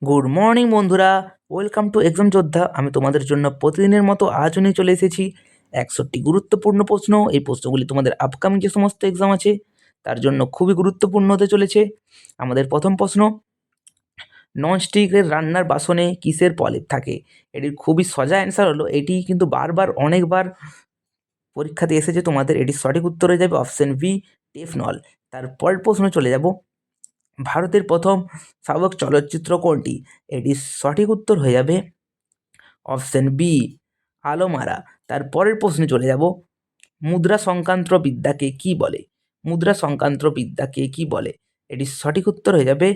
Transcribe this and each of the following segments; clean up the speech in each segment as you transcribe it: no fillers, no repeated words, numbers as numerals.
Good morning বন্ধুরা, welcome to exam যোদ্ধা। আমি তোমাদের জন্য প্রতিদিনের মতো আজও নিয়ে চলে এসেছি 100টি গুরুত্বপূর্ণ প্রশ্ন। এই প্রশ্নগুলি তোমাদের আপকামিং যে সমস্ত এক্সাম আছে তার জন্য খুবই গুরুত্বপূর্ণ হতে চলেছে। আমাদের প্রথম প্রশ্ন, ননস্টিকের রান্নার বাসনে কিসের প্রলেপ থাকে? এটির খুবই সোজা অ্যান্সার হলো, এটি কিন্তু বারবার অনেকবার পরীক্ষাতে এসেছে তোমাদের। এটির সঠিক উত্তর হয়ে যাবে অপশন বি, টেফনল। তারপরের প্রশ্ন চলে যাব, ভারতের প্রথম শাবক চলচ্চিত্র কোনটি? এটির সঠিক উত্তর হয়ে যাবে অপশন বি, আলোমারা। তারপরের প্রশ্নে চলে যাব, মুদ্রা সংক্রান্ত বিদ্যাকে কি বলে? মুদ্রা সংক্রান্ত বিদ্যাকে কি বলে? এটির সঠিক উত্তর হয়ে যাবে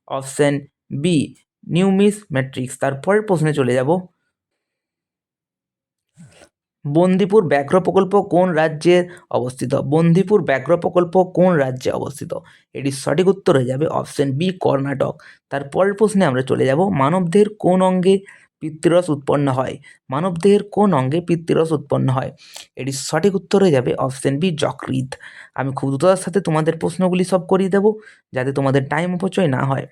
অপশন বি, নিউমিসমেট্রিক্স। তারপরের প্রশ্নে চলে যাব, বন্দিপুর ব্যাঘ্র প্রকল্প কোন রাজ্যে অবস্থিত? বন্দিপুর ব্যাঘ্র প্রকল্প কোন রাজ্যে অবস্থিত? এটির সঠিক উত্তর হয়ে যাবে অপশন বি, কর্ণাটক। তারপরের প্রশ্নে আমরা চলে যাব, মানবদেহের কোন অঙ্গে পিত্তরস উৎপন্ন হয়? মানবদেহের কোন অঙ্গে পিত্তরস উৎপন্ন হয়? এটির সঠিক উত্তর হয়ে যাবে অপশন বি, যকৃৎ। আমি খুব দ্রুততার সাথে তোমাদের প্রশ্নগুলি সব করিয়ে দেব যাতে তোমাদের টাইম অপচয় না হয়।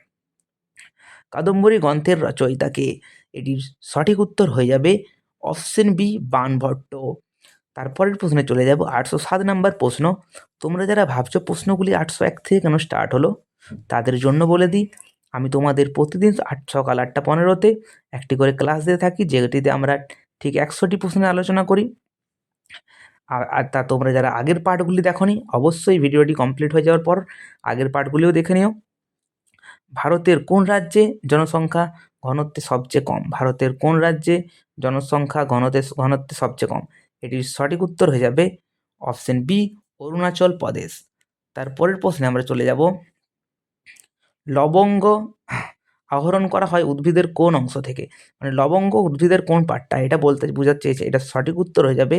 কাদম্বরী গ্রন্থের রচয়িতা কে? এটির সঠিক উত্তর হয়ে যাবে অপশন বি, বাণভট্ট। তারপরের প্রশ্নে চলে যাব, 807 নাম্বার প্রশ্ন। তোমরা যারা ভাবছো প্রশ্নগুলি 801 থেকে কেন স্টার্ট হলো, তাদের জন্য বলে দিই, আমি তোমাদের প্রতিদিন সকাল 8:15-তে একটি করে ক্লাস দিয়ে থাকি, যেটিতে আমরা ঠিক 100টি প্রশ্নের আলোচনা করি। আর তা তোমরা যারা আগের পার্টগুলি দেখোনি, অবশ্যই ভিডিওটি কমপ্লিট হয়ে যাওয়ার পর আগের পার্টগুলিও দেখে নিও। ভারতের কোন রাজ্যে জনসংখ্যা ঘনত্বে সবচেয়ে কম? ভারতের কোন রাজ্যে জনসংখ্যা ঘনত্বে সবচেয়ে কম? এটির সঠিক উত্তর হয়ে যাবে অপশন বি, অরুণাচল প্রদেশ। তারপরের প্রশ্নে আমরা চলে যাব, লবঙ্গ আহরণ করা হয় উদ্ভিদের কোন অংশ থেকে? মানে লবঙ্গ উদ্ভিদের কোন পার্টটা, এটা বলতে বোঝাতে চেয়েছে। এটা সঠিক উত্তর হয়ে যাবে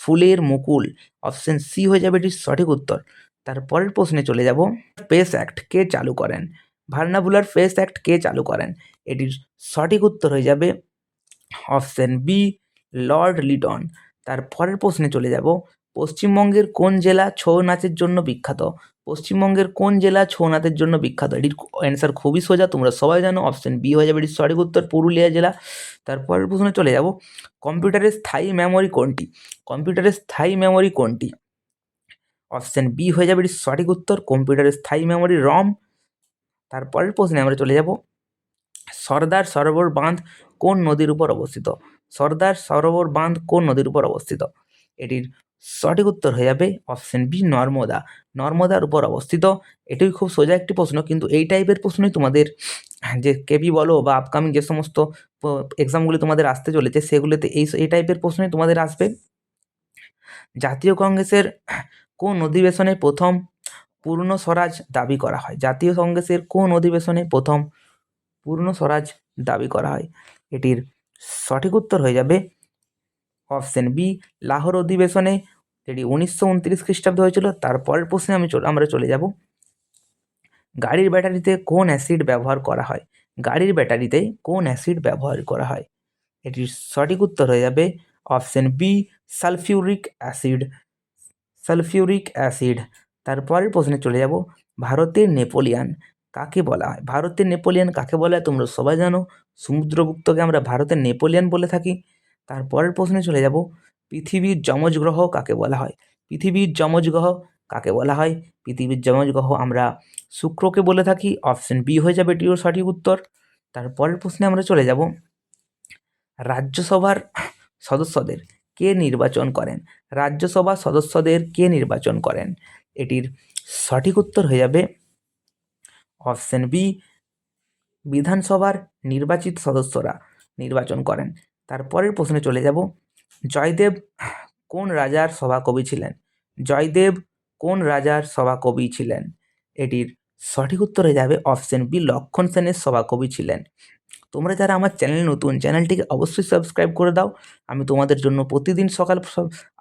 ফুলের মুকুল। অপশন সি হয়ে যাবে এটির সঠিক উত্তর। তারপরের প্রশ্নে চলে যাব, পেস অ্যাক্ট কে চালু করেন? ভার্নাকুলার পেস অ্যাক্ট কে চালু করেন? এটির সঠিক উত্তর হয়ে যাবে অপশন বি, লর্ড লিটন। তারপরের প্রশ্নে চলে যাব, পশ্চিমবঙ্গের কোন জেলা ছৌ নাচের জন্য বিখ্যাত? পশ্চিমবঙ্গের কোন জেলা ছৌ নাচের জন্য বিখ্যাত? এটির অ্যান্সার খুবই সোজা, তোমরা সবাই জানো, অপশন বি হয়ে যাবে এটির সঠিক উত্তর, পুরুলিয়া জেলা। তারপরের প্রশ্নে চলে যাব, কম্পিউটারের স্থায়ী মেমোরি কোনটি? কম্পিউটারের স্থায়ী মেমোরি কোনটি? অপশন বি হয়ে যাবে এটির সঠিক উত্তর, কম্পিউটারের স্থায়ী মেমোরি রম। তারপরের প্রশ্নে আমরা চলে যাব, সর্দার সরোবর বাঁধ কোন নদীর উপর অবস্থিত? সর্দার সরোবর বাঁধ কোন নদীর উপর অবস্থিত? এটির সঠিক উত্তর হয়ে যাবে অপশন বি, নর্মদা। নর্মদার উপর অবস্থিত। এটিই খুব সোজা একটি প্রশ্ন, কিন্তু এই টাইপের প্রশ্নই তোমাদের যে কেবি বলো বা আপকামিং যে সমস্ত এক্সামগুলি তোমাদের আসতে চলেছে সেগুলিতে এই টাইপের প্রশ্নই তোমাদের আসবে। জাতীয় কংগ্রেসের কোন অধিবেশনে প্রথম পূর্ণ স্বরাজ দাবি করা হয়? জাতীয় কংগ্রেসের কোন অধিবেশনে প্রথম পূর্ণ স্বরাজ দাবি করা হয়? এটির সঠিক উত্তর হয়ে যাবে অপশন বি, লাহোর অধিবেশনে। এটি 1929 খ্রিস্টাব্দে হয়েছিল। তারপরের প্রশ্নে আমরা চলে যাব, গাড়ির ব্যাটারিতে কোন অ্যাসিড ব্যবহার করা হয়? গাড়ির ব্যাটারিতে কোন অ্যাসিড ব্যবহার করা হয়? এটির সঠিক উত্তর হয়ে যাবে option B, sulphuric acid. Sulphuric acid. তারপরের প্রশ্নে চলে যাব, ভারতের নেপোলিয়ান কাকে বলা হয়? ভারতের নেপোলিয়ান কাকে বলা হয় তোমরা সবাই জানো, সমুদ্রগুপ্তকে আমরা ভারতের নেপোলিয়ান বলে থাকি। তারপরের প্রশ্নে চলে যাব, পৃথিবীর যমজ গ্রহ কাকে বলা হয়? পৃথিবীর যমজ গ্রহ কাকে বলা হয়? পৃথিবীর যমজ গ্রহ আমরা শুক্রকে বলে থাকি। অপশন বি হয়ে যাবে এটিও সঠিক উত্তর। তারপরের প্রশ্নে আমরা চলে যাব, রাজ্যসভার সদস্যদের কে নির্বাচন করেন? রাজ্যসভার সদস্যদের কে নির্বাচন করেন? এটির সঠিক উত্তর হয়ে যাবে অপশন বি, বিধানসভার নির্বাচিত সদস্যরা নির্বাচন করেন। তারপরের প্রশ্নে চলে যাব, জয়দেব কোন রাজার সভাকবি ছিলেন? জয়দেব কোন রাজার সভাকবি ছিলেন? এটির সঠিক উত্তর হয়ে যাবে অপশন বি, লক্ষণ সেনের সভাকবি ছিলেন। তোমরা যারা আমার চ্যানেল নতুন, চ্যানেলটিকে অবশ্যই সাবস্ক্রাইব করে দাও। আমি তোমাদের জন্য প্রতিদিন সকাল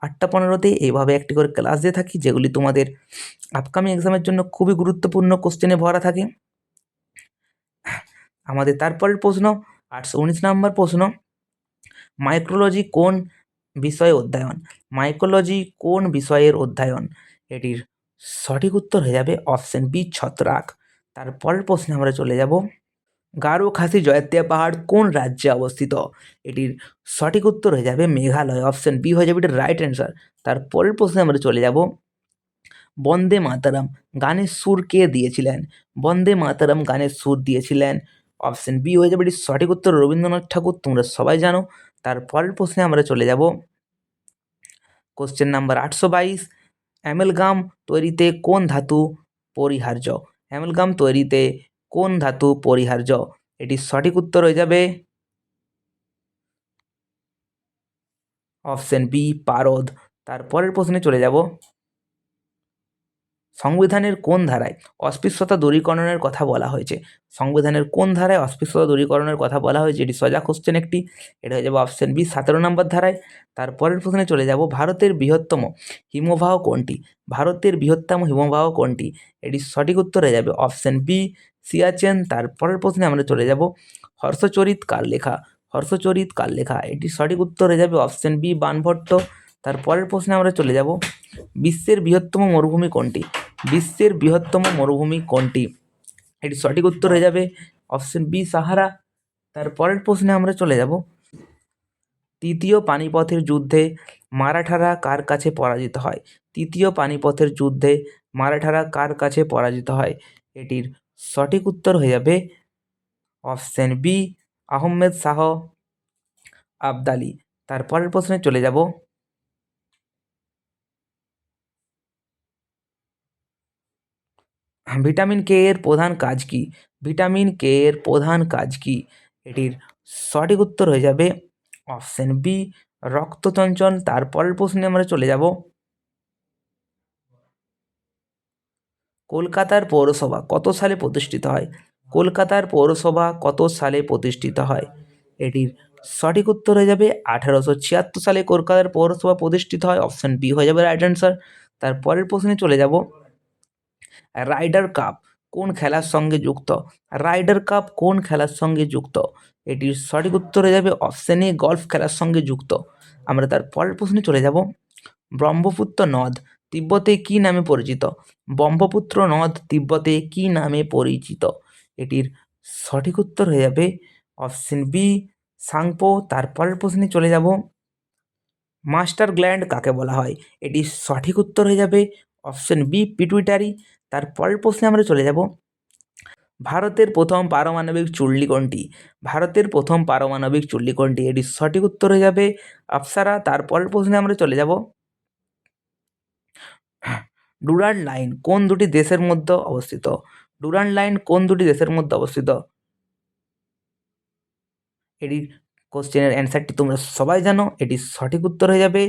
8:15-তে এইভাবে একটি করে ক্লাস দিয়ে থাকি, যেগুলি তোমাদের আপকামিং এক্সামের জন্য খুবই গুরুত্বপূর্ণ কোশ্চেনে ভরা থাকে। আমাদের তারপরের প্রশ্ন, 819 নাম্বার প্রশ্ন, মাইক্রোলজি কোন বিষয়ে অধ্যয়ন? মাইক্রোলজি কোন বিষয়ের অধ্যয়ন? এটির সঠিক উত্তর হয়ে যাবে অপশন বি, ছত্রাক। তারপরের প্রশ্নে আমরা চলে যাব, গারো খাসি জয়ন্তিয়া পাহাড় কোন রাজ্যে অবস্থিত? এটির সঠিক উত্তর হয়ে যাবে মেঘালয়। অপশন বি হয়ে যাবে এটির রাইট অ্যান্সার। তারপরের প্রশ্নে আমরা চলে যাব। বন্দে মাতারাম গানের সুর কে দিয়েছিলেন? বন্দে মাতারাম গানের সুর দিয়েছিলেন। অপশন বি হয়ে যাবে এটির সঠিক উত্তর রবীন্দ্রনাথ ঠাকুর। তোমরা সবাই জানো। তারপরের প্রশ্নে আমরা চলে যাব। Question number 822। অ্যামেলগাম তৈরিতে কোন ধাতু পরিহার্য? অ্যামেলগাম তৈরিতে কোন ধাতু পরিহার্য? এটির সঠিক উত্তর হয়ে যাবে অপশন বি পারদ। তারপরের প্রশ্নে চলে যাব। সংবিধানের কোন ধারায় অস্পৃশ্যতা দূরীকরণের কথা বলা হয়েছে? সংবিধানের কোন ধারায় অস্পৃশ্যতা দূরীকরণের কথা বলা হয়েছে? এটি সোজা কোশ্চেন একটি। এটা হয়ে যাবে অপশন বি 17 নম্বর ধারায়। তারপরের প্রশ্নে চলে যাব। ভারতের বৃহত্তম হিমবাহ কোনটি? ভারতের বৃহত্তম হিমবাহ কোনটি? এটি সঠিক উত্তর হয়ে যাবে অপশন বি সিয়াচেন। তারপরের প্রশ্নে আমরা চলে যাব। হর্ষচরিত কার লেখা? হর্ষচরিত কার লেখা? এটি সঠিক উত্তর হয়ে যাবে অপশন বি বাণভট্ট। তারপরের প্রশ্নে আমরা চলে যাব। বিশ্বের বৃহত্তম মরুভূমি কোনটি? বিশ্বের বৃহত্তম মরুভূমি কোনটি? এটি সঠিক উত্তর হয়ে যাবে অপশন বি সাহারা। তারপরের প্রশ্নে আমরা চলে যাব। তৃতীয় পানিপথের যুদ্ধে মারাঠারা কার কাছে পরাজিত হয়? তৃতীয় পানিপথের যুদ্ধে মারাঠারা কার কাছে পরাজিত হয়? এটির সঠিক উত্তর হয়ে যাবে অপশন বি আহমেদ শাহ আবদালি। তারপরের প্রশ্নে চলে যাব। ভিটামিন কে এর প্রধান কাজ কি? ভিটামিন কে এর প্রধান কাজ কি? এটির সঠিক উত্তর হয়ে যাবে অপশন বি রক্ত চঞ্চল। তারপরের প্রশ্নে আমরা চলে যাব। কলকাতার পৌরসভা কত সালে প্রতিষ্ঠিত হয়? কলকাতার পৌরসভা কত সালে প্রতিষ্ঠিত হয়? এটির সঠিক উত্তর হয়ে যাবে 1876 সালে কলকাতার পৌরসভা প্রতিষ্ঠিত হয়। অপশন বি হয়ে যাবে রাইট অ্যান্সার। তারপরের প্রশ্নে চলে যাব। রাইডার কাপ কোন খেলার সঙ্গে যুক্ত? রাইডার কাপ কোন খেলার সঙ্গে যুক্ত? এটির সঠিক উত্তর হয়ে যাবে অপশন এ গলফ খেলার সঙ্গে যুক্ত। আমরা তার পরের প্রশ্নে চলে যাব। ব্রহ্মপুত্র নদ তিব্বতে কী নামে পরিচিত? ব্রহ্মপুত্র নদ তিব্বতে কী নামে পরিচিত? এটির সঠিক উত্তর হয়ে যাবে অপশন বি সাংপো। তারপরের প্রশ্নে চলে যাব। মাস্টার গ্ল্যান্ড কাকে বলা হয়? এটির সঠিক উত্তর হয়ে যাবে অপশন বি পিটুইটারি। তারপরের প্রশ্নে আমরা চলে যাব। ভারতের প্রথম পারমাণবিক চুল্লি কোনটি? ভারতের প্রথম পারমাণবিক চুল্লি কোনটি? এটির সঠিক উত্তর হয়ে যাবে আপ্সারা। তারপরের প্রশ্নে আমরা চলে যাব। ডুরান্ড লাইন কোন দুটি দেশের মধ্যে অবস্থিত? ডুরান্ড লাইন কোন দুটি দেশের মধ্যে অবস্থিত? এটির কোশ্চেনের অ্যান্সারটি তোমরা সবাই জানো। এটির সঠিক উত্তর হয়ে যাবে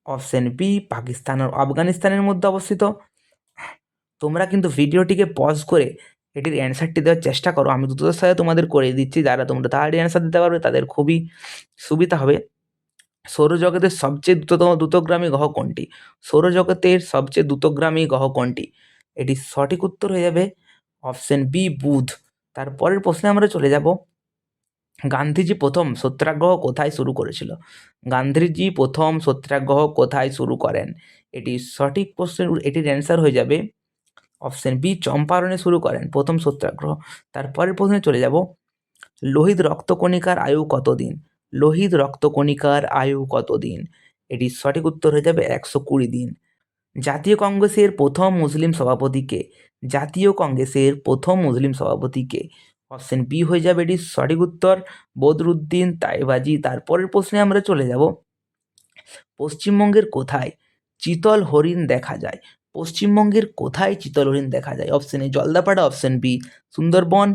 অপশন বি পাকিস্তান আর আফগানিস্তানের মধ্যে অবস্থিত। তোমরা কিন্তু ভিডিওটিকে পজ করে এটির অ্যান্সারটি দেওয়ার চেষ্টা করো। আমি দ্রুততার সাথে তোমাদের করে দিচ্ছি। যারা তোমরা তাড়াতাড়ি অ্যান্সার দিতে পারবে তাদের খুবই সুবিধা হবে। সৌরজগতের সবচেয়ে দ্রুতগামী গ্রহ কোনটি? সৌরজগতের সবচেয়ে দ্রুতগামী গ্রহ কোনটি? এটির সঠিক উত্তর হয়ে যাবে অপশন বি বুধ। তারপরের প্রশ্নে আমরা চলে যাব। গান্ধীজি প্রথম সত্যাগ্রহ কোথায় শুরু করেছিল? গান্ধীজি প্রথম সত্যাগ্রহ কোথায় শুরু করেন? এটির সঠিক প্রশ্নের এটির অ্যান্সার হয়ে যাবে অপশন বি চম্পারণে শুরু করেন প্রথম সত্যাগ্রহ। তারপরের প্রশ্নে চলে যাব। লোহিত রক্তকণিকার আয়ু কতদিন? লোহিত রক্তকণিকার আয়ু কতদিন? এটির সঠিক উত্তর হয়ে যাবে 120 দিন। জাতীয় কংগ্রেসের প্রথম মুসলিম সভাপতি কে? জাতীয় কংগ্রেসের প্রথম মুসলিম সভাপতি কে? অপশন বি হয়ে যাবে এটির সঠিক উত্তর বদরুদ্দিন তাইবাজি। তারপরের প্রশ্নে আমরা চলে যাব। পশ্চিমবঙ্গের কোথায় চিতল হরিণ দেখা যায়? পশ্চিমবঙ্গের কোথায় চিতল হরিণ দেখা যায়? Option A Jaldapara, option B Sundarban.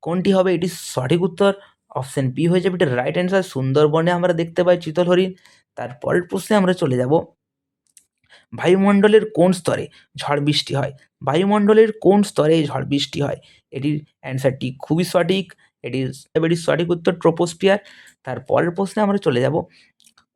কোনটি হবে এটির সঠিক উত্তর? অপশন বি হয়ে যাবে এটির রাইট অ্যান্সার। সুন্দরবনে আমরা দেখতে পাই চিতল হরিণ। তারপরের প্রশ্নে আমরা চলে যাব। বায়ুমণ্ডলের কোন স্তরে ঝড় বৃষ্টি হয়? বায়ুমণ্ডলের কোন স্তরে ঝড় বৃষ্টি হয়? এটির অ্যান্সারটি খুবই সঠিক। এটির সঠিক উত্তর ট্রোপোস্ফিয়ার। তারপরের প্রশ্নে আমরা চলে যাব।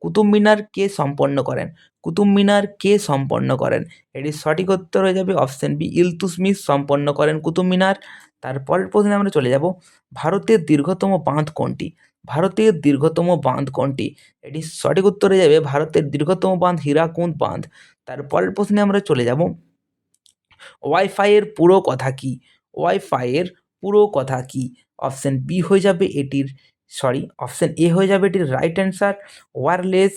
কুতুব মিনার কে সম্পন্ন করেন? কুতুব মিনার কে সম্পন্ন করেন? এটির সঠিক উত্তর হয়ে যাবে অপশন বি ইলতুৎমিশ সম্পন্ন করেন কুতুব মিনার। তারপরের প্রশ্নে আমরা চলে যাব। ভারতের দীর্ঘতম বাঁধ কোনটি? ভারতের দীর্ঘতম বাঁধ কোনটি? এটির সঠিক উত্তর হয়ে যাবে ভারতের দীর্ঘতম বাঁধ হীরাকুঁদ বাঁধ। তারপরের প্রশ্নে আমরা চলে যাব। ওয়াইফাই এর পুরো কথা কি? ওয়াইফাই এর পুরো কথা কি? অপশন বি হয়ে যাবে অপশন এ হয়ে যাবে এটির রাইট অ্যান্সার, ওয়্যারলেস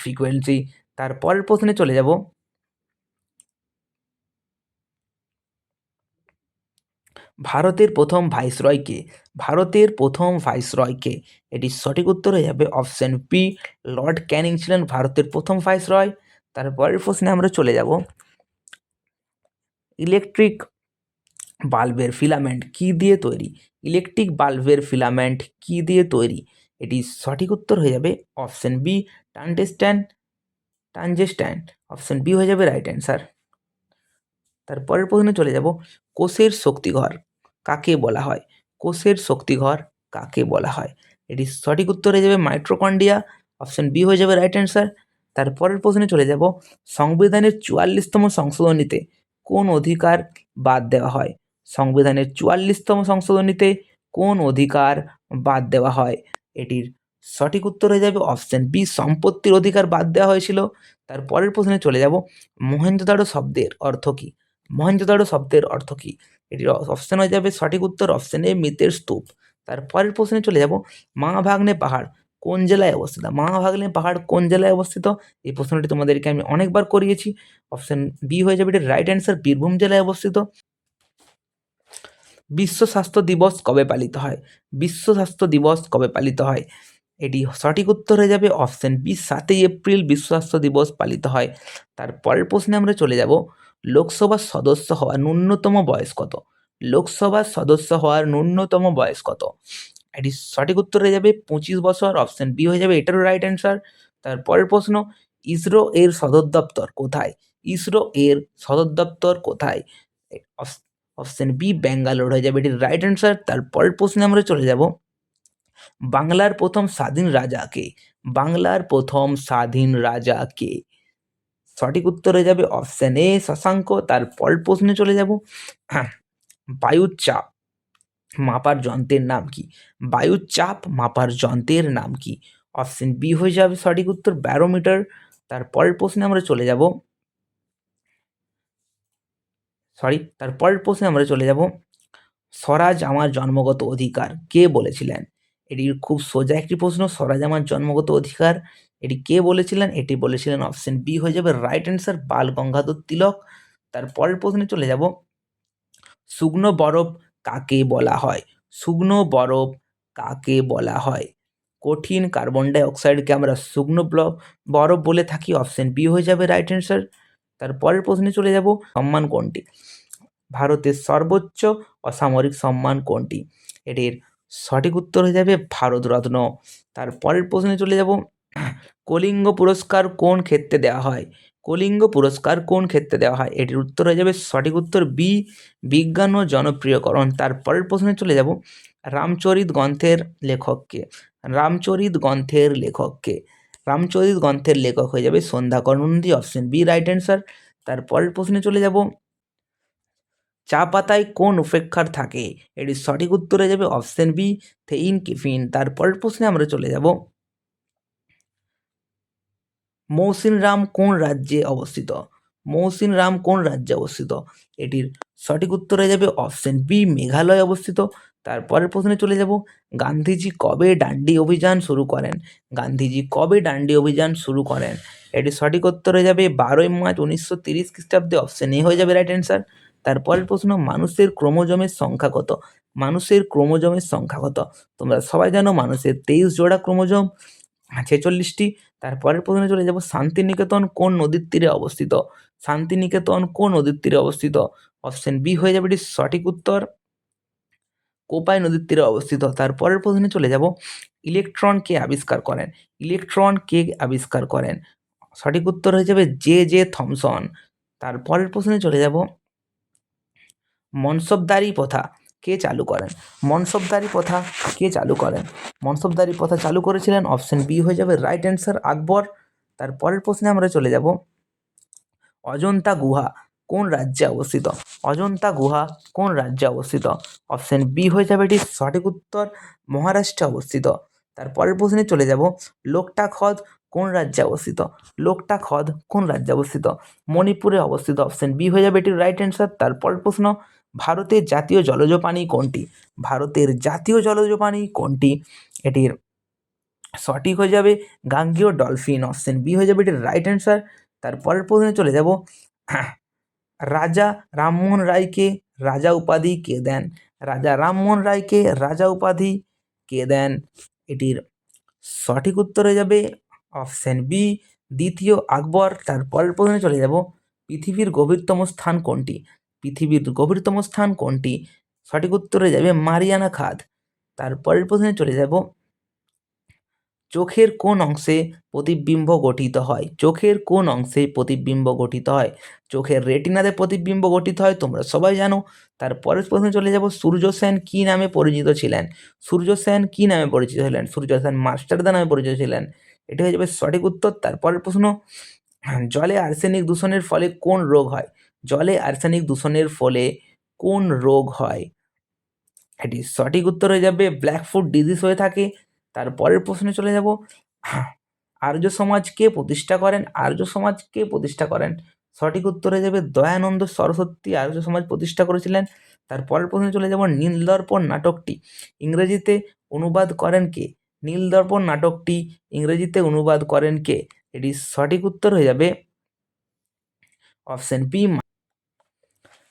ফ্রিকোয়েন্সি। তারপরের প্রশ্নে চলে যাব। ভারতের প্রথম ভাইসরয় কে? ভারতের প্রথম ভাইসরয় কে? এটির সঠিক উত্তর হয়ে যাবে অপশন বি, লর্ড ক্যানিং ছিলেন ভারতের প্রথম ভাইসরয়। তারপরের প্রশ্নে আমরা চলে যাব। ইলেকট্রিক বাল্বের ফিলামেন্ট কি দিয়ে তৈরি? ইলেকট্রিক বাল্বের ফিলামেন্ট কি দিয়ে তৈরি? এটির সঠিক উত্তর হয়ে যাবে অপশন বি, টানজেস্ট্যান। অপশন বি হয়ে যাবে রাইট অ্যান্সার। তারপরের প্রশ্নে চলে যাব। কোষের শক্তিঘর কাকে বলা হয়? কোষের শক্তিঘর কাকে বলা হয়? এটির সঠিক উত্তর হয়ে যাবে মাইটোকন্ড্রিয়া। অপশন বি হয়ে যাবে রাইট অ্যান্সার। তারপরের প্রশ্নে চলে যাব। সংবিধানের 44তম সংশোধনীতে কোন অধিকার বাদ দেওয়া হয়? সংবিধানের 44তম সংশোধনীতে কোন অধিকার বাদ দেওয়া হয়? এটির সঠিক উত্তর হয়ে যাবে অপশন বি, সম্পত্তির অধিকার বাদ দেওয়া হয়েছিল। তারপরের প্রশ্নে চলে যাব। মহেঞ্জোদারো শব্দের অর্থ কী? মহেঞ্জোদারো শব্দের অর্থ কী? এটির অপশন হয়ে যাবে সঠিক উত্তর অপশন এ, মৃতের স্তূপ। তারপরের প্রশ্নে চলে যাব। মা ভাগ্নে পাহাড় কোন জেলায় অবস্থিত? মা ভাগ্নে পাহাড় কোন জেলায় অবস্থিত? এই প্রশ্নটি তোমাদেরকে আমি অনেকবার করিয়েছি। অপশন বি হয়ে যাবে এটির রাইট অ্যান্সার, বীরভূম জেলায় অবস্থিত। বিশ্ব স্বাস্থ্য দিবস কবে পালিত হয়? বিশ্ব স্বাস্থ্য দিবস কবে পালিত হয়? এটি সঠিক উত্তর হয়ে যাবে অপশন বি, 7ই এপ্রিল বিশ্ব স্বাস্থ্য দিবস পালিত হয়। তারপরের প্রশ্নে আমরা চলে যাব। লোকসভার সদস্য হওয়ার ন্যূনতম বয়স কত? লোকসভার সদস্য হওয়ার ন্যূনতম বয়স কত? এটি সঠিক উত্তর হয়ে যাবে 25 বছর। অপশন বি হয়ে যাবে এটারও রাইট অ্যান্সার। তারপরের প্রশ্ন। ইসরো এর সদর দপ্তর কোথায়? ইসরো এর সদর দপ্তর কোথায়? অপশন বি, ব্যাঙ্গালোর হয়ে যাবে এটির রাইট অ্যান্সার। তারপরের প্রশ্নে আমরা চলে যাব। বাংলার প্রথম স্বাধীন রাজা কে? বাংলার প্রথম স্বাধীন রাজা কে? সঠিক উত্তর হয়ে যাবে অপশন এ, শশাঙ্ক। তারপরের প্রশ্নে চলে যাব। বায়ুর চাপ মাপার যন্ত্রের নাম কি? বায়ুর চাপ মাপার যন্ত্রের নাম কি? অপশন বি হয়ে যাবে সঠিক উত্তর, ব্যারোমিটার। তারপরের প্রশ্নে আমরা চলে যাব। তারপরের প্রশ্নে আমরা চলে যাব। স্বরাজ আমার জন্মগত অধিকার কে বলেছিলেন? এটি খুব সোজা একটি প্রশ্ন। স্বরাজ আমার জন্মগত অধিকার এটি কে বলেছিলেন? এটি বলেছিলেন অপশন বি হয়ে যাবে রাইট অ্যান্সার, বাল গঙ্গাধর তিলক। তারপরের প্রশ্নে চলে যাব। শুকনো বরফ কাকে বলা হয়? শুকনো বরফ কাকে বলা হয়? কঠিন কার্বন ডাই অক্সাইডকে আমরা শুকনো বরফ বলে থাকি। অপশন বি হয়ে যাবে রাইট অ্যান্সার। তারপরের প্রশ্নে চলে যাব। সম্মান কোনটি? ভারতের সর্বোচ্চ অসামরিক সম্মান কোনটি? এটির সঠিক উত্তর হয়ে যাবে ভারতরত্ন। তারপরের প্রশ্নে চলে যাব। কলিঙ্গ পুরস্কার কোন ক্ষেত্রে দেওয়া হয়? কলিঙ্গ পুরস্কার কোন ক্ষেত্রে দেওয়া হয়? এটির উত্তর হয়ে যাবে সঠিক উত্তর বি, বিজ্ঞান ও জনপ্রিয়করণ। তারপরের প্রশ্নে চলে যাব। রামচরিত গ্রন্থের লেখককে? রামচরিত গ্রন্থের লেখককে? রামচরিত গ্রন্থের লেখক হয়ে যাবে Sandhyakar Nandi. Option B right answer. তারপরের প্রশ্নে চলে যাব। চা পাতায় কোন উপেক্ষার থাকে? এটির সঠিক উত্তর হয়ে যাবে অপশন বি, থেইন কিফিন। তারপরের প্রশ্নে আমরা চলে যাব। মৌসিনরাম কোন রাজ্যে অবস্থিত? মৌসিনরাম কোন রাজ্যে অবস্থিত? এটির সঠিক উত্তর হয়ে যাবে অপশন বি, মেঘালয় অবস্থিত। তারপরের প্রশ্নে চলে যাব। গান্ধীজি কবে ডান্ডি অভিযান শুরু করেন? গান্ধীজি কবে ডান্ডি অভিযান শুরু করেন? এটির সঠিক উত্তর হয়ে যাবে 12ই মার্চ 1930 খ্রিস্টাব্দে। অপশন এ হয়ে যাবে রাইট অ্যান্সার। তারপরের প্রশ্ন। মানুষের ক্রোমোজোমের সংখ্যা কত? মানুষের ক্রোমোজোমের সংখ্যা কত? তোমরা সবাই জানো মানুষের 23 জোড়া ক্রোমোজোম, 46টি। তারপরের প্রশ্নে চলে যাব। শান্তিনিকেতন কোন নদীর তীরে অবস্থিত? শান্তিনিকেতন কোন নদীর তীরে অবস্থিত? অপশন বি হয়ে যাবে এটির সঠিক উত্তর, কোপাই নদীর তীরে অবস্থিত। তারপরের প্রশ্নে চলে যাব। ইলেকট্রন কে আবিষ্কার করেন? ইলেকট্রন কে আবিষ্কার করেন? সঠিক উত্তর হয়ে যাবে জে থমসন। তারপরের প্রশ্নে চলে যাব। মনসবদারি প্রথা কে চালু করেন? মনসবদারি প্রথা কে চালু করেন? মনসবদারি প্রথা চালু করেছিলেন অপশন বি হয়ে যাবে রাইট অ্যান্সার, আকবর। তারপরের প্রশ্নে আমরা চলে যাব। অজন্তা গুহা কোন রাজ্যে অবস্থিত? অজন্তা গুহা কোন রাজ্যে অবস্থিত? অপশন বি হয়ে যাবে এটির সঠিক উত্তর, মহারাষ্ট্রে অবস্থিত। তারপরের প্রশ্নে চলে যাব। লোকটাক হ্রদ কোন রাজ্যে অবস্থিত? লোকটাক হ্রদ কোন রাজ্যে অবস্থিত? মণিপুরে অবস্থিত। অপশন বি হয়ে যাবে এটির রাইট অ্যান্সার। তারপরের প্রশ্ন। ভারতের জাতীয় জলজ প্রাণী কোনটি? ভারতের জাতীয় জলজ প্রাণী কোনটি? এটির সঠিক হয়ে যাবে গাঙ্গেয় ডলফিন। অপশন বি হয়ে যাবে এটির রাইট অ্যান্সার। তারপরের প্রশ্নে চলে যাব, রাজা রামমোহন রায়কে রাজা উপাধি কে দেন? রাজা রামমোহন রায়কে রাজা উপাধি কে দেন? এটির সঠিক উত্তর হয়ে যাবে অপশন বি দ্বিতীয় আকবর। তারপরের প্রশ্নে চলে যাব, পৃথিবীর গভীরতম স্থান কোনটি? পৃথিবীর গভীরতম স্থান কোনটি? সঠিক উত্তর হয়ে যাবে মারিয়ানা খাদ। তারপরের প্রশ্নে চলে যাব, চোখের কোন অংশে প্রতিবিম্ব গঠিত হয়? চোখের কোন অংশে প্রতিবিম্ব গঠিত হয়? চোখের রেটিনাতে প্রতিবিম্ব গঠিত হয়, তোমরা সবাই জানো। তারপরের প্রশ্নে চলে যাব, সূর্য সেন কী নামে পরিচিত ছিলেন? সূর্য সেন কী নামে পরিচিত ছিলেন? সূর্য সেন মাস্টারদা নামে পরিচিত ছিলেন। এটি হয়ে যাবে সঠিক উত্তর। তারপরের প্রশ্ন, জলে আর্সেনিক দূষণের ফলে কোন রোগ হয়? জলে আর্সেনিক দূষণের ফলে কোন রোগ হয়? এটি সঠিক উত্তর হয়ে যাবে ব্ল্যাক ফুট ডিজিজ হয়ে থাকে। তারপরের প্রশ্নে চলে যাব, আর্য সমাজ কে প্রতিষ্ঠা করেন? আর্য সমাজ কে প্রতিষ্ঠা করেন? সঠিক উত্তর হয়ে যাবে দয়ানন্দ সরস্বতী আর্য সমাজ প্রতিষ্ঠা করেছিলেন। তারপরের প্রশ্নে চলে যাব, নীলদর্পণ নাটকটি ইংরেজিতে অনুবাদ করেন কে? নীলদর্পণ নাটকটি ইংরেজিতে অনুবাদ করেন কে? এটি সঠিক উত্তর হয়ে যাবে অপশন বি।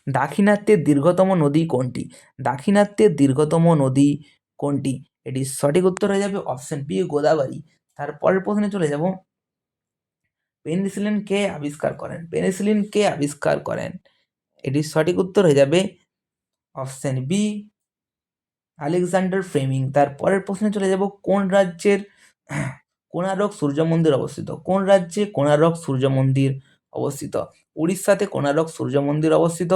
দাক্ষিণাত্যের দীর্ঘতম নদী কোনটি? দাক্ষিণাত্যের দীর্ঘতম নদী কোনটি? এটি সঠিক উত্তর হয়ে যাবে অপশন বি গোদাবরী। তারপরের প্রশ্নে চলে যাব, পেনিসিলিন কে আবিষ্কার করেন? পেনিসিলিন কে আবিষ্কার করেন? এটির সঠিক উত্তর হয়ে যাবে অপশন বি আলেকজান্ডার ফ্লেমিং। তারপরের প্রশ্নে চলে যাব, কোন রাজ্যের কোণারক সূর্য মন্দির অবস্থিত? কোন রাজ্যে কোণারক সূর্য মন্দির অবস্থিত? উড়িষ্যাতে কোণারক সূর্য মন্দির অবস্থিত।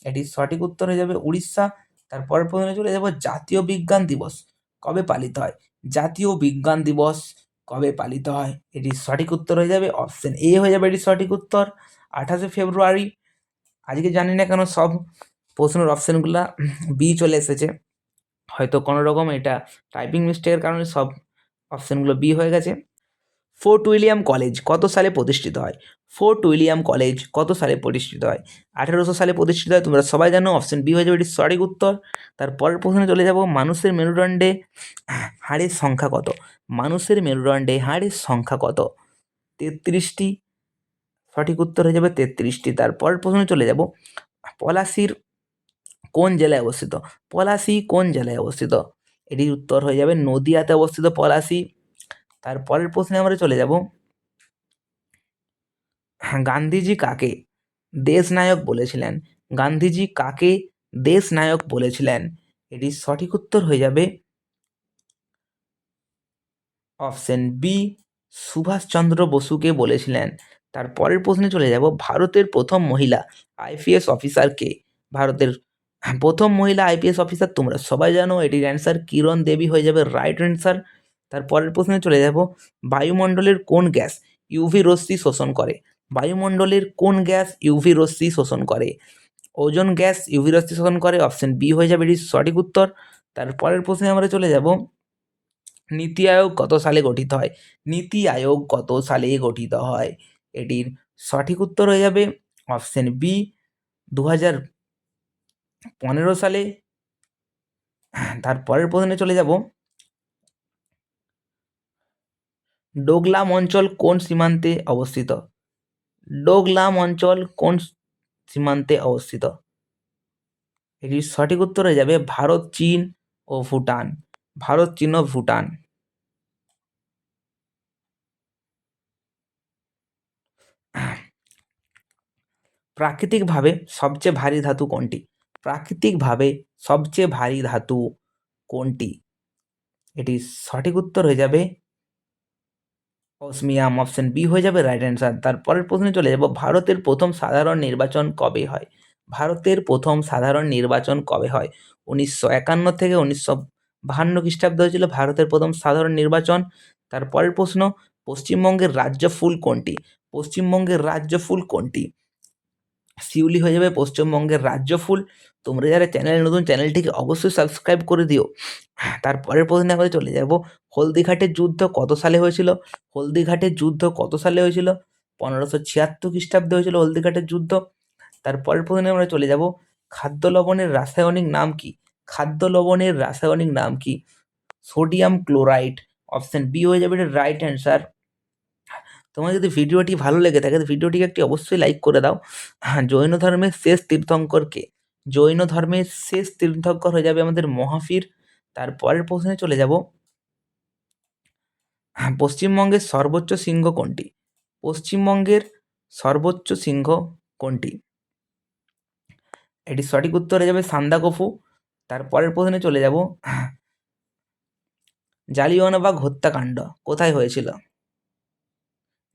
এটির সঠিক উত্তর হয়ে যাবে উড়িষ্যা। তারপরের প্রশ্নে চলে যাব, জাতীয় বিজ্ঞান দিবস কবে পালিত হয়? জাতীয় বিজ্ঞান দিবস কবে পালিত হয়? এটির সঠিক উত্তর হয়ে যাবে অপশন এ হয়ে যাবে এটির সঠিক উত্তর 28শে ফেব্রুয়ারি। আজকে জানি না কেন সব প্রশ্নের অপশানগুলা বি চলে এসেছে, হয়তো কোনো রকম এটা টাইপিং মিস্টেকের কারণে সব অপশানগুলো বি হয়ে গেছে। ফোর্ট উইলিয়াম কলেজ কত সালে প্রতিষ্ঠিত হয়? ফোর্ট উইলিয়াম কলেজ কত সালে প্রতিষ্ঠিত হয়? 1800 সালে প্রতিষ্ঠিত হয়, তোমরা সবাই জানো। অপশন বি হয়ে যাবে এটি সঠিক উত্তর। তারপরের প্রশ্নে চলে যাব, মানুষের মেরুদণ্ডে হাড়ের সংখ্যা কত? মানুষের মেরুদণ্ডে হাড়ের সংখ্যা কত? 33টি। সঠিক উত্তর হয়ে যাবে 33টি। তারপরের প্রশ্নে চলে যাব, পলাশির কোন জেলায় অবস্থিত? পলাশি কোন জেলায় অবস্থিত? এটির উত্তর হয়ে যাবে নদিয়াতে অবস্থিত পলাশি। তারপরের প্রশ্নে আমরা চলে যাব, গান্ধীজি কাকে দেশনায়ক বলেছিলেন? গান্ধীজি কাকে দেশনায়ক বলেছিলেন? এটির সঠিক উত্তর হয়ে যাবে অপশন বি সুভাষচন্দ্র বসুকে বলেছিলেন। তারপরের প্রশ্নে চলে যাব, ভারতের প্রথম মহিলা আইপিএস অফিসার কে? ভারতের প্রথম মহিলা আইপিএস অফিসার তোমরা সবাই জানো, এটির অ্যান্সার কিরণ দেবী হয়ে যাবে রাইট অ্যান্সার। তারপরের প্রশ্নে চলে যাব, বায়ুমণ্ডলের কোন গ্যাস ইউভি রশ্মি শোষণ করে? বায়ুমণ্ডলের কোন গ্যাস ইউভি রশ্মি শোষণ করে? ওজোন গ্যাস ইউভি রশ্মি শোষণ করে। অপশন বি হয়ে যাবে এটির সঠিক উত্তর। তারপরের প্রশ্নে আমরা চলে যাব, নীতি আয়োগ কত সালে গঠিত হয়? নীতি আয়োগ কত সালে গঠিত হয়? এটির সঠিক উত্তর হয়ে যাবে অপশন বি 2015 সালে। তারপরের প্রশ্নে চলে যাব, ডোকলাম অঞ্চল কোন সীমান্তে অবস্থিত? ডোকলাম অঞ্চল কোন সীমান্তে অবস্থিত? এটির সঠিক উত্তর হয়ে যাবে ভারত, চীন ও ভুটান। ভারত, চীন ও ভুটান। প্রাকৃতিকভাবে সবচেয়ে ভারী ধাতু কোনটি? প্রাকৃতিকভাবে সবচেয়ে ভারী ধাতু কোনটি? এটির সঠিক উত্তর হয়ে যাবে অসমিয়াম। অপশন বি হয়ে যাবে রাইট অ্যান্সার। তারপরের প্রশ্নে চলে যাব, ভারতের প্রথম সাধারণ নির্বাচন কবে হয়? ভারতের প্রথম সাধারণ নির্বাচন কবে হয়? 1951 থেকে 1952 খ্রিস্টাব্দে হয়েছিল ভারতের প্রথম সাধারণ নির্বাচন। তারপরের প্রশ্ন, পশ্চিমবঙ্গের রাজ্য ফুল কোনটি? পশ্চিমবঙ্গের রাজ্য ফুল কোনটি? শিউলি হয়ে যাবে পশ্চিমবঙ্গের রাজ্য ফুল। তোমরা যারা চ্যানেলে নতুন, চ্যানেলটিকে অবশ্যই সাবস্ক্রাইব করে দিও। তারপরের প্রশ্নে আমরা চলে যাব, হলদিঘাটের যুদ্ধ কত সালে হয়েছিল? হলদিঘাটের যুদ্ধ কত সালে হয়েছিল? 1576 খ্রিস্টাব্দে হয়েছিল হলদিঘাটের যুদ্ধ। তারপরের প্রশ্নে আমরা চলে যাব, খাদ্য লবণের রাসায়নিক নাম কি? খাদ্য লবণের রাসায়নিক নাম কি? Sodium chloride. অপশন বি হয়ে যাবে এটা রাইট অ্যান্সার। তোমার যদি ভিডিওটি ভালো লেগে থাকে তো ভিডিওটিকে একটি অবশ্যই লাইক করে দাও। জৈন ধর্মের শেষ তীর্থঙ্কর কে? জৈন ধর্মের শেষ তীর্থঙ্কর হয়ে যাবে আমাদের মহাবীর। তারপরের প্রশ্নে চলে যাব। পশ্চিমবঙ্গের সর্বোচ্চ শৃঙ্গ কোনটি? পশ্চিমবঙ্গের সর্বোচ্চ শৃঙ্গ কোনটি? এটি সঠিক উত্তর হয়ে যাবে সান্দাকফু। তারপরের প্রশ্নে চলে যাব। জালিয়ানওয়ালাবাগ হত্যাকাণ্ড কোথায় হয়েছিল?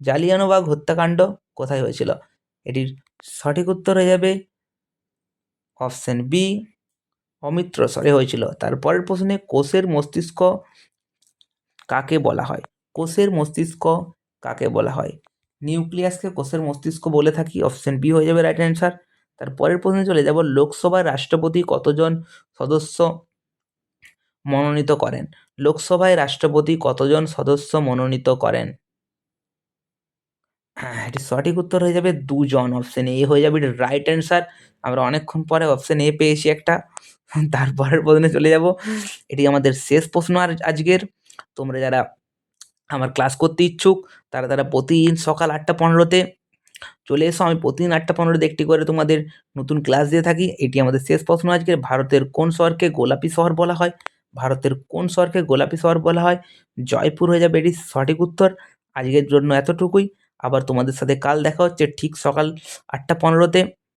জালিয়ানওয়ালাবাগ হত্যাকাণ্ড কোথায় হয়েছিল? এটির সঠিক উত্তর হয়ে যাবে অপশন বি অমৃতসরে হয়েছিল। তারপরের প্রশ্নে কোষের মস্তিষ্ক কাকে বলা হয়? কোষের মস্তিষ্ক কাকে বলা হয়? নিউক্লিয়াসকে কোষের মস্তিষ্ক বলে থাকি। অপশন বি হয়ে যাবে রাইট অ্যান্সার। তারপরের প্রশ্নে চলে যাব। লোকসভার রাষ্ট্রপতি কতজন সদস্য মনোনীত করেন? লোকসভায় রাষ্ট্রপতি কতজন সদস্য মনোনীত করেন? এটি সঠিক উত্তর হয়ে যাবে 2 জন। অপশন এ হয়ে যাবে রাইট অ্যান্সার। আমরা অনেকক্ষণ পরে অপশন এ পেয়েছি একটা। তারপরের প্রশ্নে চলে যাব। এটি আমাদের শেষ প্রশ্ন আজকের। তোমরা যারা আমার ক্লাস করতে ইচ্ছুক তারা প্রতিদিন সকাল 8:15-তে চলে এসো। আমি প্রতিদিন 8:15-তে একটি করে তোমাদের নতুন ক্লাস দিয়ে থাকি। এটি আমাদের শেষ প্রশ্ন আজকের। ভারতের কোন শহরকে গোলাপি শহর বলা হয়? ভারতের কোন শহরকে গোলাপি শহর বলা হয়? জয়পুর হয়ে যাবে এটি সঠিক উত্তর। আজকের জন্য এতটুকুই। আবার তোমাদের সাথে কাল দেখা হচ্ছে ঠিক সকাল 8:15-তে।